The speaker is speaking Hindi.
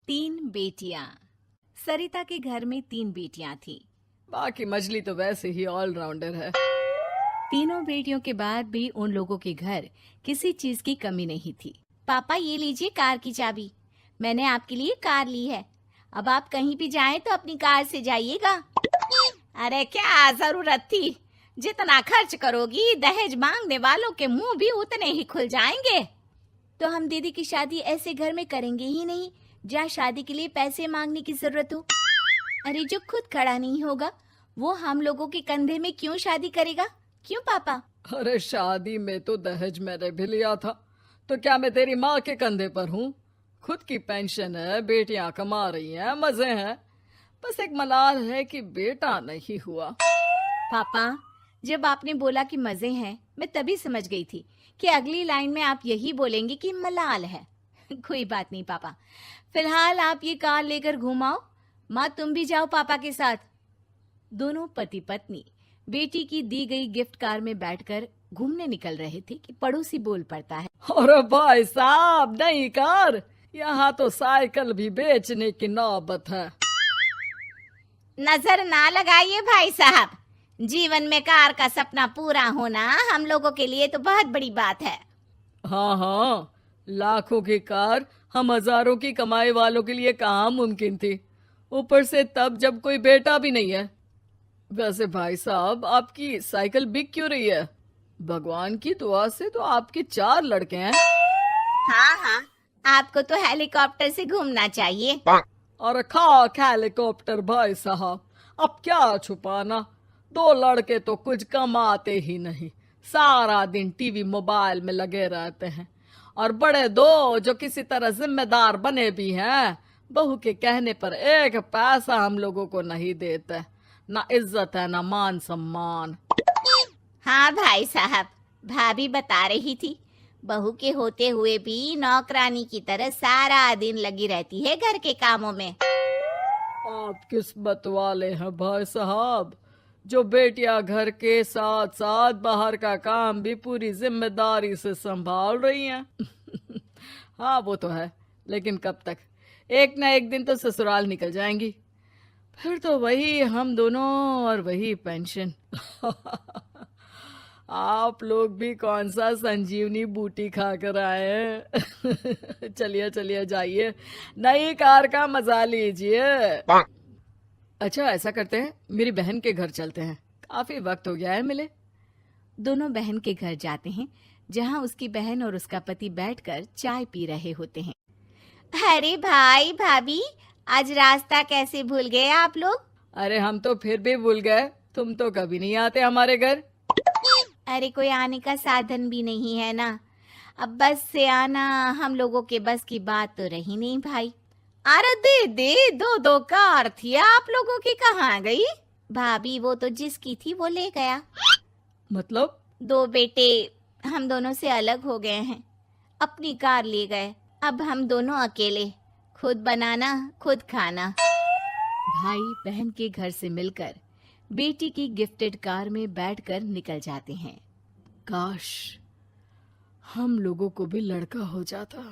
तीन बेटियां। सरिता के घर में तीन बेटियां थीं। बाकी मछली तो वैसे ही ऑलराउंडर है। तीनों बेटियों के बाद भी उन लोगों के घर किसी चीज की कमी नहीं थी। पापा ये लीजिए कार की चाबी, मैंने आपके लिए कार ली है। अब आप कहीं भी जाएं तो अपनी कार से जाइएगा। अरे क्या जरूरत थी, जितना खर्च करोगी दहेज मांगने वालों के मुंह भी उतने ही खुल जाएंगे। तो हम दीदी की शादी ऐसे घर में करेंगे ही नहीं जहाँ शादी के लिए पैसे मांगने की जरूरत हो। अरे जो खुद खड़ा नहीं होगा वो हम लोगों के कंधे में क्यों शादी करेगा? क्यों पापा? अरे शादी में तो दहेज मैंने भी लिया था, तो क्या मैं तेरी माँ के कंधे पर हूँ? खुद की पेंशन है, बेटियां कमा रही हैं, मजे हैं। बस एक मलाल है कि बेटा नहीं हुआ। पापा जब आपने बोला कि मजे हैं, मैं तभी समझ गई थी कि अगली लाइन में आप यही बोलेंगे कि मलाल है। कोई बात नहीं पापा, फिलहाल आप ये कार लेकर घुमाओ। माँ तुम भी जाओ पापा के साथ। दोनों पति पत्नी बेटी की दी गई गिफ्ट कार में बैठकर घूमने निकल रहे थे कि पड़ोसी बोल पड़ता है, अरे भाई साहब, नई कार! यहाँ तो साइकिल भी बेचने की नौबत है। नजर ना लगाइए भाई साहब, जीवन में कार का सपना पूरा होना हम लोगों के लिए तो बहुत बड़ी बात है। हाँ हाँ, लाखों की कार हम हजारों की कमाई वालों के लिए कहाँ मुमकिन थी, ऊपर से तब जब कोई बेटा भी नहीं है। वैसे भाई साहब, आपकी साइकिल बिक क्यों रही है? भगवान की दुआ से तो आपके 4 लड़के हैं। हाँ हाँ, आपको तो हेलीकॉप्टर से घूमना चाहिए। और खाक हेलीकॉप्टर भाई साहब, अब क्या छुपाना, 2 लड़के तो कुछ कमाते ही नहीं, सारा दिन टीवी मोबाइल में लगे रहते हैं। और बड़े 2 जो किसी तरह जिम्मेदार बने भी हैं, बहू के कहने पर एक पैसा हम लोगों को नहीं देते। ना इज्जत है ना मान सम्मान। हाँ भाई साहब, भाभी बता रही थी बहू के होते हुए भी नौकरानी की तरह सारा दिन लगी रहती है घर के कामों में। आप किस्मत वाले हैं भाई साहब, जो बेटियां घर के साथ साथ बाहर का काम भी पूरी जिम्मेदारी से संभाल रही हैं। हाँ वो तो है, लेकिन कब तक? एक ना एक दिन तो ससुराल निकल जाएंगी, फिर तो वही हम दोनों और वही पेंशन। आप लोग भी कौन सा संजीवनी बूटी खा कर आए हैं? चलिए चलिए जाइए, नई कार का मजा लीजिए। अच्छा ऐसा करते हैं, मेरी बहन के घर चलते हैं, काफी वक्त हो गया है मिले। दोनों बहन के घर जाते हैं जहां उसकी बहन और उसका पति बैठकर चाय पी रहे होते हैं। अरे भाई भाभी, आज रास्ता कैसे भूल गए आप लोग? अरे हम तो फिर भी भूल गए, तुम तो कभी नहीं आते हमारे घर। अरे कोई आने का साधन भी नहीं है ना, अब बस से आना हम लोगों के बस की बात तो रही नहीं भाई। अरे दे दे, 2 कार थी आप लोगों की, कहाँ गई? भाभी वो तो जिसकी थी वो ले गया। मतलब? 2 बेटे हम दोनों से अलग हो गए हैं, अपनी कार ले गए। अब हम दोनों अकेले, खुद बनाना खुद खाना। भाई बहन के घर से मिलकर बेटी की गिफ्टेड कार में बैठकर निकल जाते हैं। काश हम लोगों को भी लड़का हो जाता।